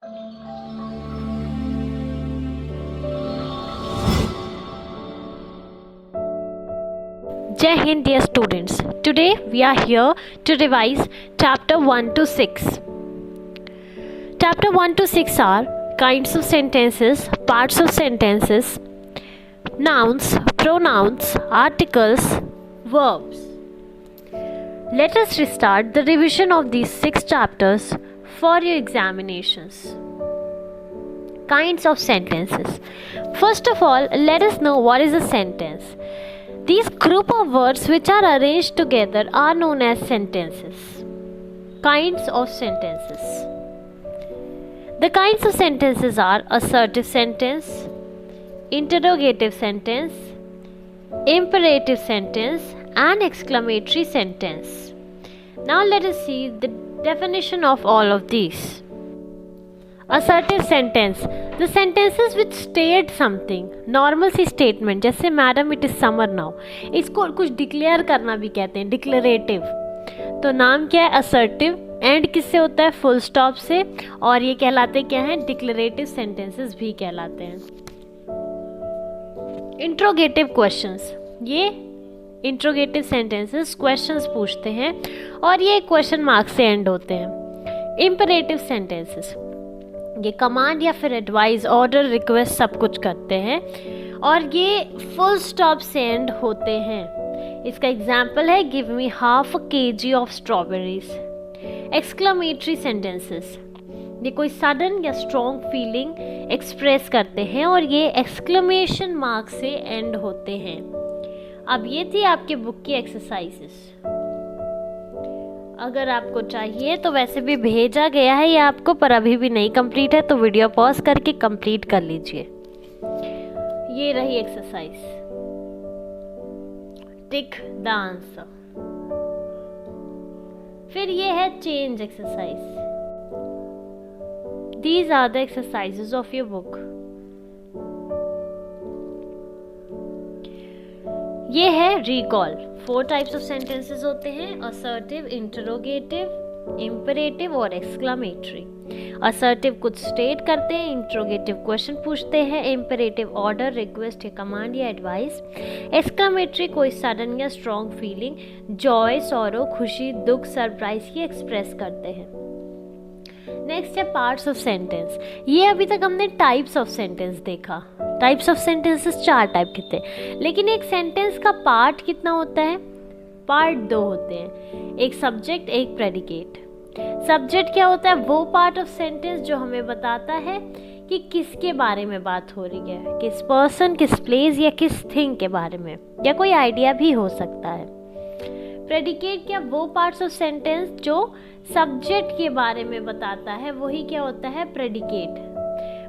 Jai Hind, dear students. Today we are here to revise chapter 1 to 6. Chapter 1 to 6 are kinds of sentences, parts of sentences, nouns, pronouns, articles, verbs. Let us restart the revision of these 6 chapters for your examinations. Kinds of sentences. First of all, let us know what is a sentence. These group of words which are arranged together are known as sentences. Kinds of sentences. The kinds of sentences are assertive sentence, interrogative sentence, imperative sentence, and exclamatory sentence. Now let us see the definition of all of these. Assertive sentence, the sentences which state something, normal सी statement, जैसे madam it is summer now, इसको कुछ declare करना भी कहते हैं, declarative. तो नाम क्या है? असर्टिव. एंड किससे होता है? फुल स्टॉप से. और ये कहलाते क्या हैं? डिक्लेरेटिव सेंटेंसेस भी कहलाते हैं. इंट्रोगेटिव क्वेश्चंस, ये इंट्रोगेटिव सेंटेंसेस क्वेश्चंस पूछते हैं और ये क्वेश्चन मार्क से एंड होते हैं. इम्परेटिव सेंटेंसेस, ये कमांड या फिर एडवाइस, ऑर्डर, रिक्वेस्ट सब कुछ करते हैं और ये फुल स्टॉप से एंड होते हैं. इसका एग्जाम्पल है give me half kg of strawberries. Exclamatory sentences, ये कोई सडन या स्ट्रॉन्ग फीलिंग एक्सप्रेस करते हैं और ये एक्सक्लेमेशन मार्क से एंड होते हैं. अब ये थी आपके बुक की एक्सरसाइजेस. अगर आपको चाहिए तो वैसे भी भेजा गया है ये आपको, पर अभी भी नहीं कंप्लीट है तो वीडियो पॉज करके कंप्लीट कर लीजिए. ये रही एक्सरसाइज. Tick the answer. फिर ये है change exercise. These are the exercises of your book. ये है रिकॉल. 4 टाइप्स ऑफ सेंटेंसेस होते हैं, असर्टिव, इंटरोगेटिव, इम्परेटिव और एक्सक्लेमेटरी. असर्टिव कुछ स्टेट करते हैं, इंटरोगेटिव क्वेश्चन पूछते हैं, इम्परेटिव ऑर्डर, रिक्वेस्ट या कमांड या एडवाइस, एक्सक्लेमेटरी कोई सडन या स्ट्रॉन्ग फीलिंग, जॉय, सॉरो, खुशी, दुख, सरप्राइज की एक्सप्रेस करते हैं. नेक्स्ट है पार्ट्स ऑफ सेंटेंस. ये अभी तक हमने टाइप्स ऑफ सेंटेंस देखा. टाइप्स ऑफ सेंटेंसेस 4 टाइप के थे, लेकिन एक सेंटेंस का पार्ट कितना होता है? पार्ट 2 होते हैं, एक सब्जेक्ट, एक प्रेडिकेट. सब्जेक्ट क्या होता है? वो पार्ट ऑफ सेंटेंस जो हमें बताता है कि किसके बारे में बात हो रही है, किस पर्सन, किस प्लेस या किस थिंग के बारे में, या कोई आइडिया भी हो सकता है. प्रेडिकेट क्या? वो पार्ट्स ऑफ सेंटेंस जो सब्जेक्ट के बारे में बताता है, वही क्या होता है? प्रेडिकेट.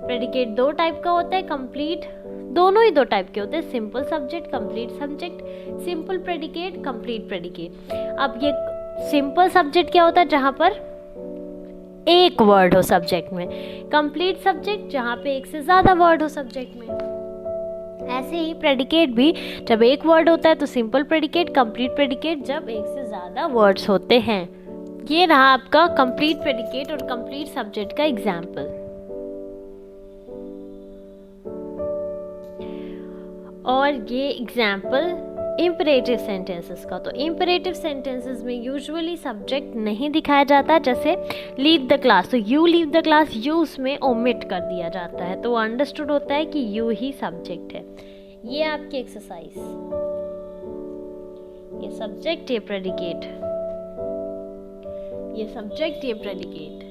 प्रेडिकेट 2 टाइप का होता है, कंप्लीट. दोनों ही 2 टाइप के होते हैं, simple subject, complete subject. Simple predicate, complete predicate. अब ये सिंपल सब्जेक्ट क्या होता है? जहाँ पर एक वर्ड हो सब्जेक्ट में. कंप्लीट सब्जेक्ट जहाँ पे एक से ज़्यादा वर्ड हो सब्जेक्ट में. ऐसे ही प्रेडिकेट भी जब एक वर्ड होता है तो सिंपल प्रेडिकेट, कंप्लीट प्रेडिकेट जब एक से ज़्यादा वर्ड्स होते हैं. ये रहा आपका कंप्लीट प्रेडिकेट और कंप्लीट सब्जेक्ट का एग्जाम्पल. और ये एग्जाम्पल इम्परेटिव सेंटेंसेस का. तो इम्परेटिव सेंटेंसेस में यूजुअली सब्जेक्ट नहीं दिखाया जाता, जैसे लीव द क्लास. तो you leave the class, you उसमें ओमिट कर दिया जाता है, तो वो अंडरस्टूड होता है कि यू ही सब्जेक्ट है. ये आपकी एक्सरसाइज. ये सब्जेक्ट, ये प्रेडिकेट, ये सब्जेक्ट, ये प्रेडिकेट.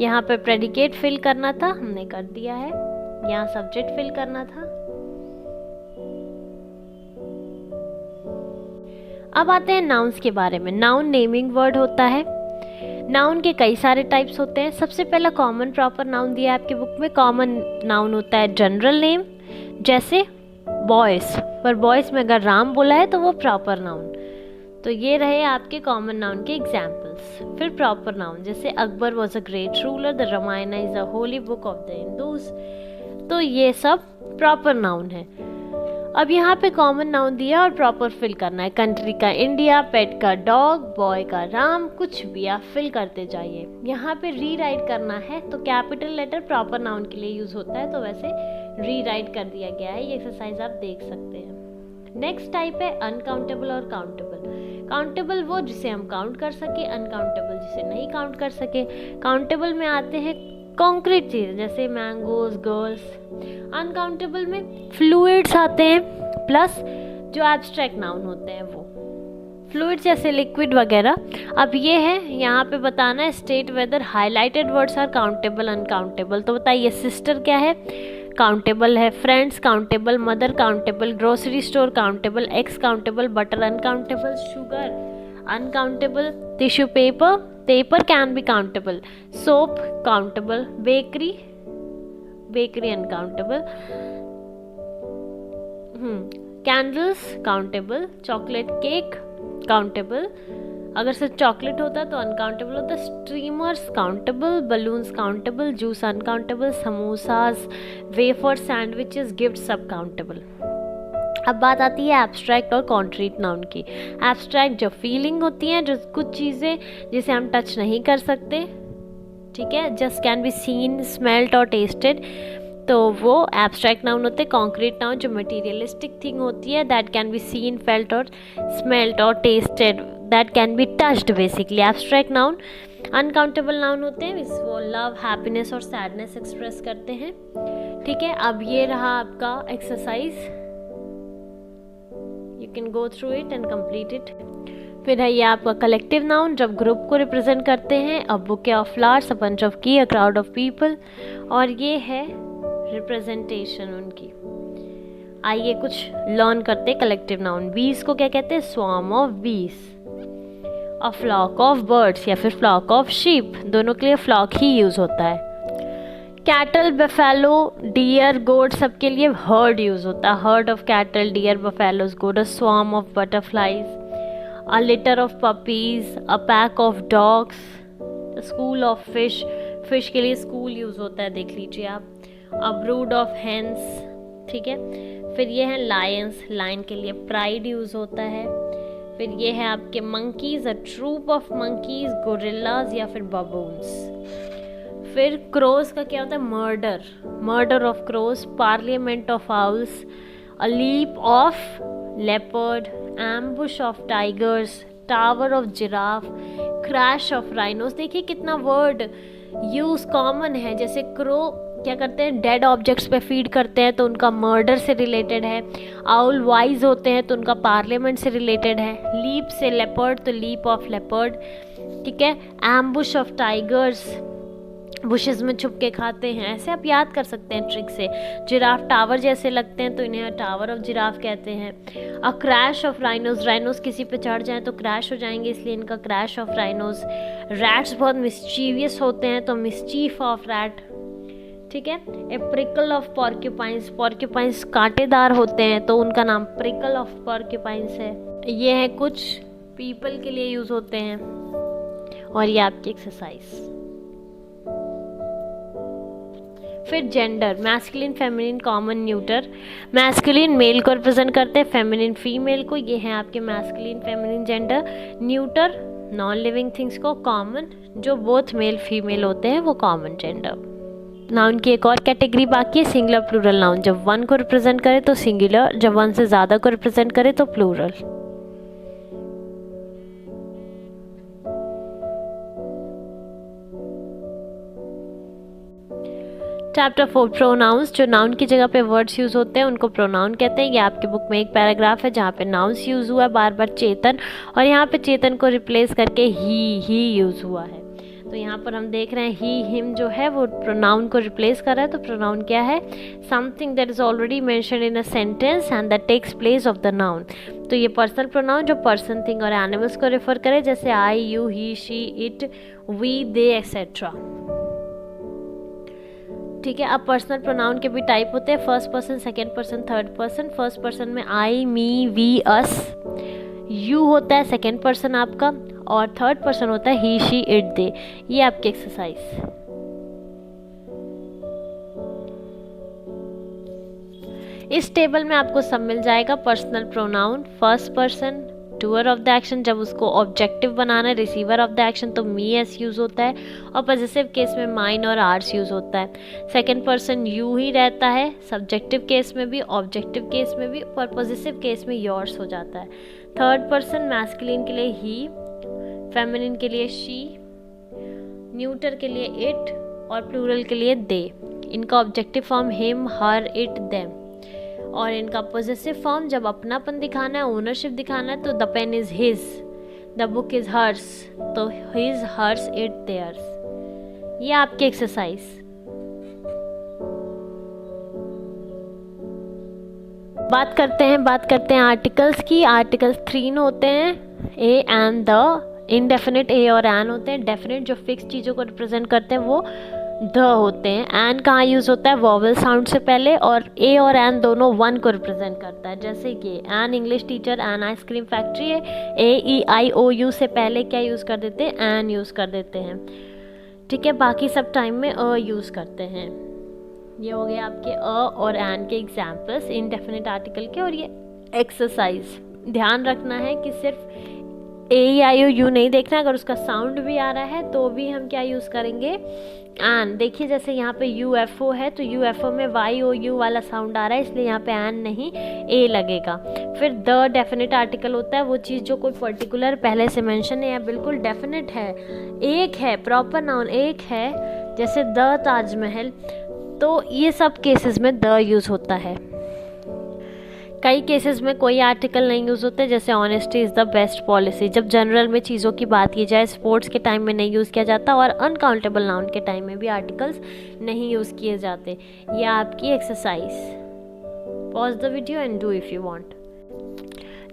यहाँ पे प्रेडिकेट फिल करना था, हमने कर दिया है. यहाँ सब्जेक्ट फिल करना था. अब आते हैं नाउन्स के बारे में. नाउन नेमिंग वर्ड होता है. नाउन के कई सारे टाइप्स होते हैं. सबसे पहला कॉमन प्रॉपर नाउन दिया है आपके बुक में. कॉमन नाउन होता है जनरल नेम, जैसे बॉयस, पर बॉयस में अगर राम बोला है तो वो प्रॉपर नाउन. तो ये रहे आपके कॉमन नाउन के एग्जाम्पल्स. फिर प्रॉपर नाउन, जैसे Akbar was a great ruler, the Ramayana is a holy book of the Hindus. तो ये सब प्रॉपर नाउन है. अब यहाँ पे कॉमन नाउन दिया और प्रॉपर फिल करना है। कंट्री का इंडिया, पेट का डॉग, बॉय का राम, कुछ भी आप फिल करते जाइए। यहाँ पे रीराइट करना है तो कैपिटल लेटर प्रॉपर नाउन के लिए यूज होता है, तो वैसे रीराइट कर दिया गया है। ये एक्सरसाइज आप देख सकते हैं। नेक्स्ट टाइप है अनकाउंटेबल और काउंटेबल। काउंटेबल वो जिसे हम काउंट कर सके, अनकाउंटेबल जिसे नहीं काउंट कर सके। काउंटेबल में आते हैं कॉन्क्रीट चीज़ जैसे मैंगोज, गर्ल्स। अनकाउंटेबल में फ्लूइड्स आते हैं प्लस जो एब्स्ट्रैक्ट नाउन होते हैं वो फ्लूइड्स जैसे लिक्विड वगैरह। अब ये है यहाँ पे बताना है state whether highlighted words are countable uncountable. तो बताइए सिस्टर क्या है, काउंटेबल है। Friends countable, mother countable, grocery store countable, eggs countable, butter uncountable, sugar uncountable, tissue paper, paper can be countable, soap countable, bakery uncountable, candles countable, chocolate cake countable, अगर सिर्फ chocolate होता तो uncountable होता। Streamers countable, balloons countable, juice uncountable, samosas, wafers, sandwiches, gift सब countable. अब बात आती है एब्स्ट्रैक्ट और कॉन्क्रीट नाउन की। एब्स्ट्रैक्ट जो फीलिंग होती है, जो कुछ चीज़ें जिसे हम टच नहीं कर सकते, ठीक है, just can be seen, smelt और टेस्टेड, तो वो एब्स्ट्रैक्ट नाउन होते हैं। कॉन्क्रीट नाउन जो मटेरियलिस्टिक थिंग होती है, that can be seen, felt और स्मेल्ट और tested, that can be touched, basically abstract noun. Uncountable noun होते हैं, वो लव, हैप्पीनेस और सैडनेस एक्सप्रेस करते हैं, ठीक है। अब ये रहा आपका exercise, you can go through it and complete it। फिर है ये आपका कलेक्टिव नाउन जब ग्रुप को रिप्रेजेंट करते हैं। A bouquet of flowers, a bunch of की, अ क्राउड ऑफ पीपल, और ये है रिप्रेजेंटेशन उनकी। आइए कुछ लर्न करते हैं कलेक्टिव नाउन। बीज को क्या कहते हैं, स्वार्म ऑफ बीज। अ फ्लॉक ऑफ बर्ड्स या फिर फ्लॉक ऑफ शीप, दोनों के लिए फ्लॉक ही यूज होता है। कैटल, बफेलो, डियर, गोट सबके लिए हर्ड यूज होता है। Herd of cattle, deer, buffaloes, goat. A swarm of butterflies, a litter of puppies, a pack of dogs, school of fish, fish के लिए स्कूल यूज होता है, देख लीजिए आप। अ ब्रूड ऑफ हेंस, ठीक है। फिर ये है लायंस, लायन के लिए प्राइड यूज होता है। फिर ये है आपके monkeys, a troop of monkeys, gorillas या फिर बबून्स। फिर क्रोज का क्या होता है, murder, murder of crows, parliament of owls, a leap of leopard, ambush of tigers, tower of giraffe, crash of rhinos. देखिए कितना वर्ड यूज कॉमन है। जैसे क्रो क्या करते हैं, डेड ऑब्जेक्ट्स पे फीड करते हैं तो उनका मर्डर से रिलेटेड है। आउल वाइज होते हैं तो उनका पार्लियामेंट से रिलेटेड है। लीप से लेपर्ड तो लीप ऑफ लेपर्ड, ठीक है। एम्बुश ऑफ टाइगर्स, बुशेस में छुप के खाते हैं, ऐसे आप याद कर सकते हैं ट्रिक से। जिराफ टावर जैसे लगते हैं तो इन्हें टावर ऑफ जिराफ कहते हैं। A crash of rhinos, rhinos किसी पे चढ़ जाएं तो क्रैश हो जाएंगे, इसलिए इनका क्रैश ऑफ राइनोज। रैट्स बहुत मिस्चीवियस होते हैं तो मिस्चीफ ऑफ रैट, ठीक है। ए प्रिकल ऑफ पॉर्क्यूपाइंस, पॉर्क्यूपाइंस कांटेदार होते हैं तो उनका नाम प्रिकल ऑफ पॉर्क्यूपाइंस है। ये है कुछ पीपल के लिए यूज होते हैं। और ये आपकी एक्सरसाइज। फिर gender, masculine, feminine, common, neuter. Masculine male को रिप्रेजेंट करते हैं, फेमिनिन फीमेल को, ये है आपके masculine feminine gender. Neuter non living things को, कॉमन जो बोथ मेल फीमेल होते हैं वो कॉमन जेंडर। नाउन की एक और कैटेगरी बाकी है, सिंगुलर प्लूरल नाउन। जब वन को रिप्रेजेंट करे तो सिंगुलर, जब वन से ज़्यादा को रिप्रेजेंट करे तो प्लूरल। चैप्टर 4 प्रोनाउंस, जो नाउन की जगह पे वर्ड्स यूज होते हैं उनको प्रोनाउन कहते हैं। ये आपके बुक में एक पैराग्राफ है जहाँ पे नाउन्स यूज हुआ है बार बार, चेतन, और यहाँ पे चेतन को रिप्लेस करके ही यूज हुआ है। तो यहाँ पर हम देख रहे हैं ही, हिम जो है वो प्रोनाउन को रिप्लेस कर रहा है। तो प्रोनाउन क्या है, something that is already mentioned in a sentence and that takes place of the noun. तो ये पर्सनल प्रोनाउन जो पर्सन, थिंग और एनिमल्स को रेफर करे, जैसे I, you, he, she, it, we, they etcetera, ठीक है। अब पर्सनल प्रोनाउन के भी टाइप होते हैं, first person, second person, third person. First person में आई, मी, वी, अस, यू होता है सेकेंड पर्सन आपका, और थर्ड पर्सन होता है ही, शी, इट, दे। ये आपकी एक्सरसाइज। इस टेबल में आपको सब मिल जाएगा। Personal pronoun, first person, doer of the action, जब उसको ऑब्जेक्टिव बनाना है, रिसीवर ऑफ द एक्शन तो मी एस यूज़ होता है, और पॉजिटिव केस में माइन और आर्स यूज़ होता है। सेकंड पर्सन यू ही रहता है, सब्जेक्टिव केस में भी, ऑब्जेक्टिव केस में भी, और पॉजिटिव केस में योर्स हो जाता है। थर्ड पर्सन मैस्कुलिन के लिए ही, फेमिनिन के लिए शी, न्यूटर के लिए इट, और प्लूरल के लिए दे। इनका objective form him, her, it, them, और इनका पॉजेसिव फॉर्म जब अपनापन दिखाना है, ओनरशिप दिखाना है, तो the pen is his, the book is hers, तो हिज, हर्स, इट, देयर्स। ये आपकी एक्सरसाइज। बात करते हैं आर्टिकल्स की। आर्टिकल्स 3 होते हैं, ए एंड द। इनडेफिनिट ए और एन होते हैं। डेफिनिट जो फिक्स चीज़ों को रिप्रेजेंट करते हैं वो द होते हैं। एन कहाँ यूज़ होता है? वॉवल साउंड से पहले, और ए और एन दोनों वन को रिप्रेजेंट करता है। जैसे कि an English teacher, an ice cream factory है, ए ई आई ओ यू से पहले क्या यूज़ कर देते हैं? एन यूज़ कर देते हैं। ठीक है, बाकी सब टाइम में अ यूज़ करते हैं। ये हो गए आपके अ और एन के एग्जाम्पल्स इनडेफिनिट आर्टिकल के। और ये एक्सरसाइज ध्यान रखना है कि सिर्फ ए ई आई ओ यू नहीं देखना, अगर उसका साउंड भी आ रहा है तो भी हम क्या यूज़ करेंगे? एन। देखिए जैसे यहाँ पे UFO है तो UFO में YOU वाला साउंड आ रहा है, इसलिए यहाँ पे एन नहीं ए लगेगा। फिर द डेफिनेट आर्टिकल होता है वो चीज़ जो कोई पर्टिकुलर पहले से मेंशन है या बिल्कुल डेफिनेट है, एक है, प्रॉपर नाउन एक है, जैसे द ताजमहल, तो ये सब केसेस में द यूज़ होता है। कई केसेस में कोई आर्टिकल नहीं यूज़ होते, जैसे honesty is the best policy, जब जनरल में चीज़ों की बात की जाए, स्पोर्ट्स के टाइम में नहीं यूज़ किया जाता, और अनकाउंटेबल नाउन के टाइम में भी आर्टिकल्स नहीं यूज़ किए जाते। ये आपकी exercise. Pause the video and do if you want.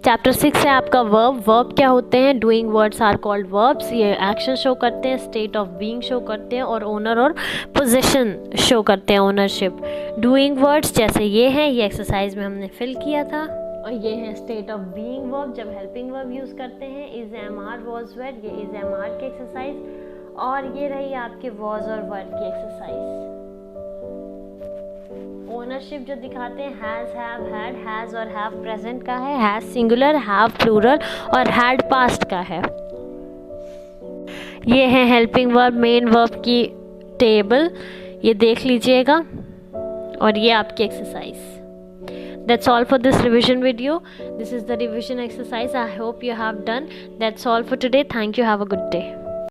Chapter 6 है आपका वर्ब। वर्ब क्या होते हैं? Doing words are called verbs. ये एक्शन शो करते हैं, स्टेट ऑफ बीइंग शो करते हैं, और ओनर और पोजीशन शो करते हैं, ओनरशिप। डूइंग वर्ड्स जैसे ये हैं, ये एक्सरसाइज में हमने फिल किया था, और ये है स्टेट ऑफ बीइंग वर्ब, जब हेल्पिंग वर्ब यूज़ करते हैं। Is, am, are, was, were, ये इज, एम, आर की एक्सरसाइज, और ये रही आपके वॉज और वर की एक्सरसाइज। ओनरशिप जो दिखाते हैं हैज़, हैव, हैड, हैज़ और हैव प्रेजेंट का है, हैज़ सिंगुलर, हैव प्लूरल, और हैड पास्ट का है। ये है हेल्पिंग वर्ब, मेन वर्ब की टेबल, ये देख लीजिएगा, और ये आपकी exercise. That's all for this revision video. This is the revision exercise. I hope you have done. That's all for today. Thank you. Have a good day.